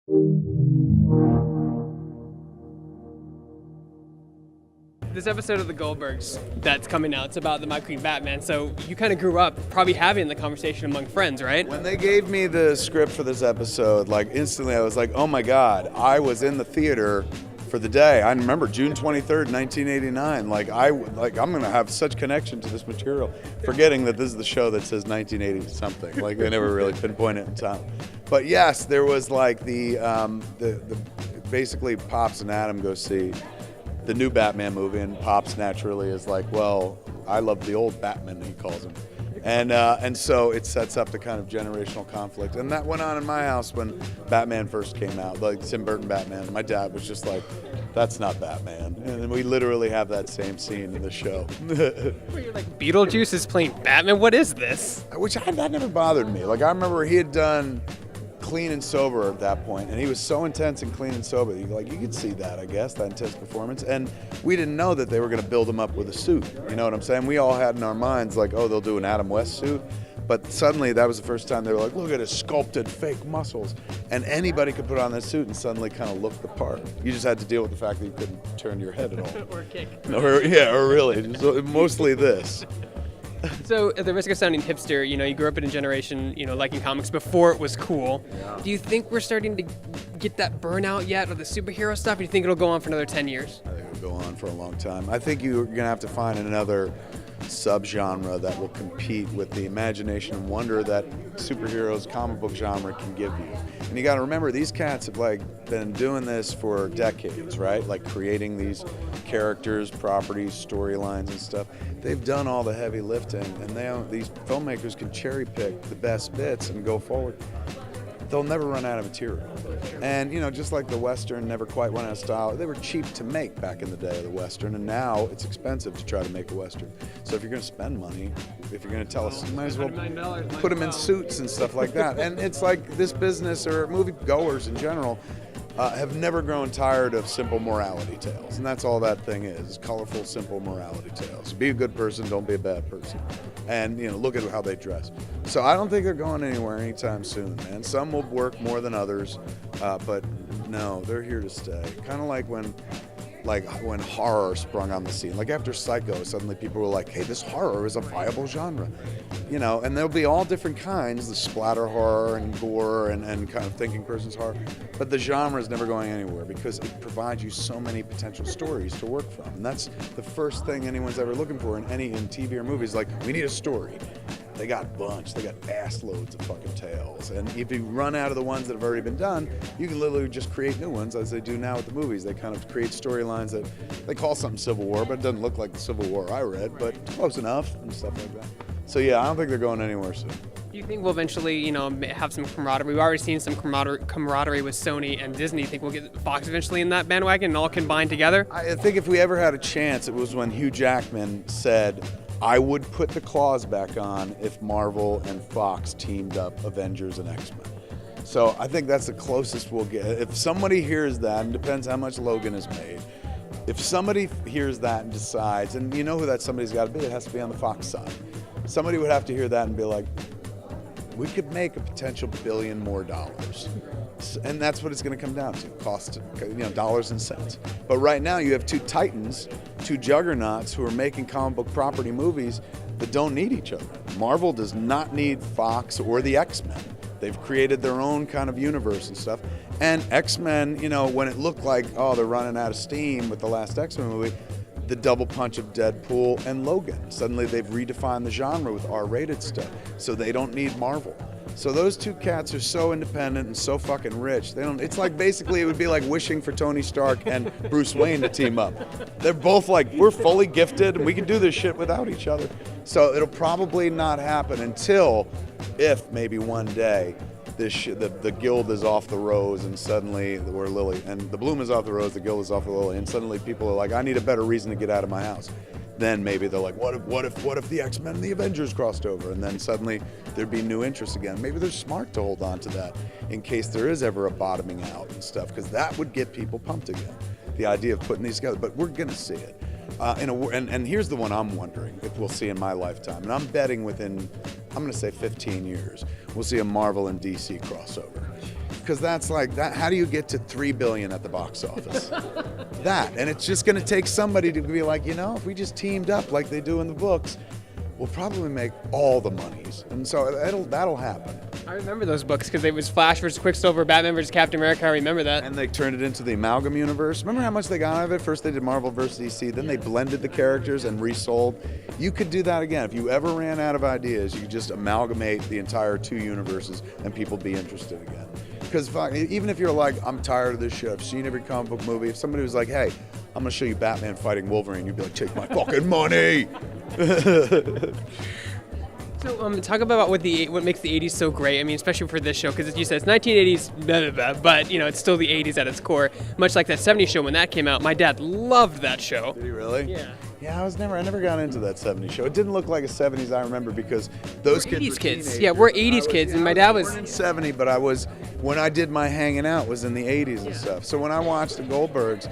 This episode of The Goldbergs that's coming out, it's about the Michael Keaton Batman. So you kind of grew up probably having the conversation among friends, right? When they gave me the script for this episode, like instantly I was like, oh my God, I was in the theater for the day. I remember June 23rd, 1989. I'm going to have such connection to this material, forgetting that this is the show that says 1980 something. Like they never really pinpoint it in time. But yes, there was like the basically Pops and Adam go see the new Batman movie, and Pops naturally is like, well, I love the old Batman, he calls him. And so it sets up the kind of generational conflict. And that went on in my house when Batman first came out, like Tim Burton Batman. My dad was just like, that's not Batman. And we literally have that same scene in the show. Where you're like, Beetlejuice is playing Batman? What is this? That never bothered me. Like, I remember he had done Clean and Sober at that point, and he was so intense in Clean and Sober. You could see that, I guess, that intense performance. And we didn't know that they were going to build him up with a suit. You know what I'm saying? We all had in our minds like, oh, they'll do an Adam West suit. But suddenly that was the first time they were like, look at his sculpted fake muscles. And anybody could put on this suit and suddenly kind of look the part. You just had to deal with the fact that you couldn't turn your head at all. Or kick. Or really. Mostly this. So, at the risk of sounding hipster, you grew up in a generation, liking comics before it was cool. Yeah. Do you think we're starting to get that burnout yet, or the superhero stuff? Or do you think it'll go on for another 10 years? I think it'll go on for a long time. I think you're going to have to find another subgenre that will compete with the imagination and wonder that superheroes, comic book genre can give you. And you got to remember, these cats have been doing this for decades, right? Like creating these characters, properties, storylines, and stuff. They've done all the heavy lifting, and these filmmakers can cherry pick the best bits and go forward. They'll never run out of material. And, just like the Western never quite went out of style, they were cheap to make back in the day of the Western, and now it's expensive to try to make a Western. So if you're going to spend money, if you're going to tell us, you might as well put them in suits and stuff like that. And it's like this business, or movie goers in general, have never grown tired of simple morality tales. And that's all that thing is colorful, simple morality tales. Be a good person, don't be a bad person. And, look at how they dress. So I don't think they're going anywhere anytime soon, man. Some will work more than others, but no, they're here to stay. Kind of like when horror sprung on the scene. Like after Psycho, suddenly people were like, hey, this horror is a viable genre. And there'll be all different kinds, the splatter horror and gore and kind of thinking person's horror. But the genre is never going anywhere because it provides you so many potential stories to work from. And that's the first thing anyone's ever looking for in TV or movies. Like, we need a story. They got a bunch. They got ass loads of fucking tales. And if you run out of the ones that have already been done, you can literally just create new ones, as they do now with the movies. They kind of create storylines that they call something Civil War, but it doesn't look like the Civil War I read, but close enough and stuff like that. So yeah, I don't think they're going anywhere soon. Do you think we'll eventually, have some camaraderie? We've already seen some camaraderie with Sony and Disney. Think we'll get Fox eventually in that bandwagon and all combined together? I think if we ever had a chance, it was when Hugh Jackman said, I would put the claws back on if Marvel and Fox teamed up Avengers and X-Men. So I think that's the closest we'll get. If somebody hears that, and depends how much Logan is made, if somebody hears that and decides, and you know who that somebody's got to be, it has to be on the Fox side. Somebody would have to hear that and be like, we could make a potential $1 billion more. And that's what it's going to come down to, cost, dollars and cents. But right now you have two titans, two juggernauts who are making comic book property movies that don't need each other. Marvel does not need Fox or the X-Men. They've created their own kind of universe and stuff. And X-Men, when it looked like, oh, they're running out of steam with the last X-Men movie, the double punch of Deadpool and Logan. Suddenly they've redefined the genre with R-rated stuff, so they don't need Marvel. So those two cats are so independent and so fucking rich. It's like basically it would be like wishing for Tony Stark and Bruce Wayne to team up. They're both like, we're fully gifted and we can do this shit without each other. So it'll probably not happen until, if maybe one day, the guild is off the rose and suddenly we're Lily, and the bloom is off the rose, the guild is off the lily, and suddenly people are like, I need a better reason to get out of my house. Then maybe they're like, what if the X-Men and the Avengers crossed over? And then suddenly there'd be new interest again. Maybe they're smart to hold on to that in case there is ever a bottoming out and stuff, because that would get people pumped again. The idea of putting these together, but we're gonna see it. And here's the one I'm wondering if we'll see in my lifetime, and I'm betting within, I'm gonna say 15 years, we'll see a Marvel and DC crossover. because that's like that. How do you get to $3 billion at the box office? And it's just going to take somebody to be like, if we just teamed up like they do in the books, we'll probably make all the monies, and so that'll happen. I remember those books because it was Flash versus Quicksilver, Batman versus Captain America. I remember that. And they turned it into the Amalgam universe. Remember how much they got out of it? First they did Marvel versus DC, then they blended the characters and resold. You could do that again. If you ever ran out of ideas, you could just amalgamate the entire 2 universes and people be interested again. Because even if you're like, I'm tired of this shit, I've seen every comic book movie, if somebody was like, hey, I'm going to show you Batman fighting Wolverine, you'd be like, take my fucking money! So talk about what makes the 80s so great. I mean, especially for this show, because as you said, it's 1980s, blah, blah, blah, but it's still the 80s at its core. Much like that 70s show when that came out. My dad loved that show. Did he really? Yeah. Yeah, I never got into that 70s show. It didn't look like a 70s I remember because those we're kids 80s were kids. teenagers. Yeah, we're 80s kids, and my dad was born in 70, but when I did my hanging out was in the 80s and stuff. So when I watched the Goldbergs,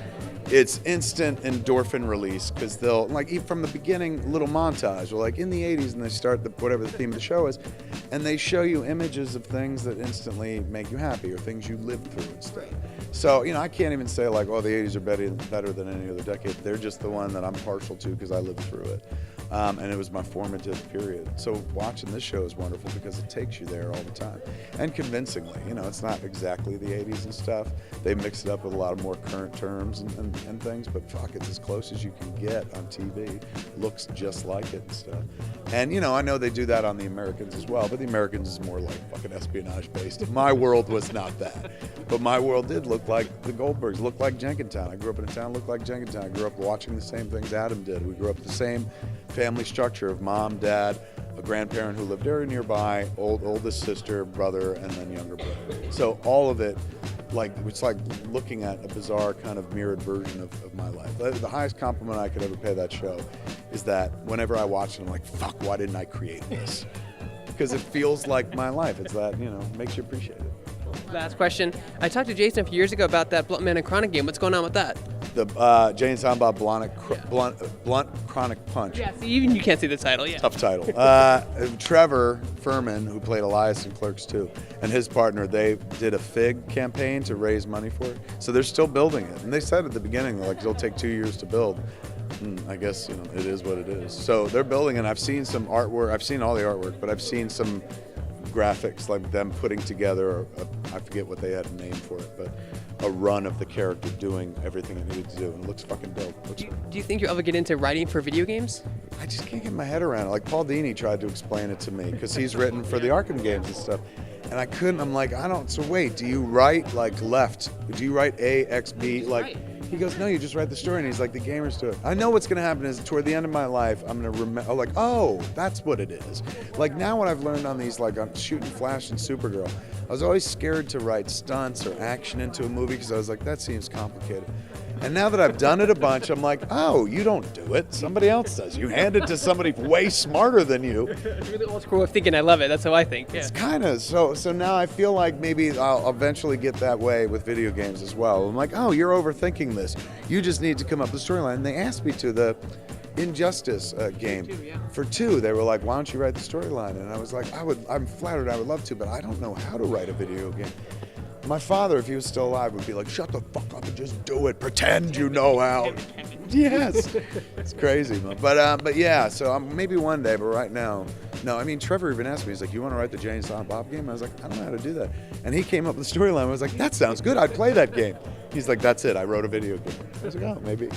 it's instant endorphin release because they'll from the beginning, little montage, or like in the 80s, and they start whatever the theme of the show is, and they show you images of things that instantly make you happy or things you lived through and stuff. So I can't even say like, oh, the 80s are better than any other decade. They're just the one that I'm partial to because I lived through it. And it was my formative period. So watching this show is wonderful because it takes you there all the time. And convincingly, it's not exactly the 80s and stuff. They mix it up with a lot of more current terms and things, but fuck, it's as close as you can get on TV. Looks just like it and stuff. And, I know they do that on the Americans as well, but the Americans is more like fucking espionage based. My world was not that. But my world did look like the Goldbergs, looked like Jenkintown. I grew up in a town that looked like Jenkintown. I grew up watching the same things Adam did. We grew up the same family structure of mom, dad, a grandparent who lived very nearby, oldest sister, brother, and then younger brother. So all of it, it's like looking at a bizarre kind of mirrored version of my life. The highest compliment I could ever pay that show is that whenever I watch it, I'm like, fuck, why didn't I create this? Because it feels like my life. It's that, makes you appreciate it. Last question. I talked to Jason a few years ago about that Blunt Man and Chronic game. What's going on with that? The Jane's talking about Blunt Chronic Punch. Yeah, see, even you can't see the title. Yeah. Tough title. Trevor Furman, who played Elias in Clerks 2, and his partner, they did a FIG campaign to raise money for it. So they're still building it. And they said at the beginning, it'll take 2 years to build. I guess, it is what it is. So they're building, and I've seen some artwork. I've seen all the artwork, but I've seen some graphics, like them putting together, I forget what they had a name for it, but a run of the character doing everything it needed to do, and it looks fucking dope. Do you think you'll ever get into writing for video games? I just can't get my head around it. Like Paul Dini tried to explain it to me, because he's written for the Arkham games and stuff, and I couldn't. I'm like, so wait, do you write left? Do you write A, X, B? He goes, no, you just write the story. And he's like, the gamers do it. I know what's going to happen is toward the end of my life, I'm going to remember, oh, that's what it is. Now what I've learned on these, I'm shooting Flash and Supergirl, I was always scared to write stunts or action into a movie because I was like, that seems complicated. And now that I've done it a bunch, I'm like, oh, you don't do it. Somebody else does. You hand it to somebody way smarter than you. It's really old school of thinking. I love it. That's how I think. Yeah. It's kind of. So now I feel like maybe I'll eventually get that way with video games as well. I'm like, oh, you're overthinking this. You just need to come up with a storyline. And they asked me to the Injustice game. For 2, they were like, why don't you write the storyline? And I was like, I'm flattered. I would love to, but I don't know how to write a video game. My father, if he was still alive, would be like, shut the fuck up and just do it. Pretend you know how. Yes. It's crazy. But yeah, so maybe one day, but right now, no. I mean, Trevor even asked me, he's like, you want to write the Jay and Silent Bob game? I was like, I don't know how to do that. And he came up with the storyline. I was like, that sounds good. I'd play that game. He's like, that's it. I wrote a video game. I was like, oh, maybe.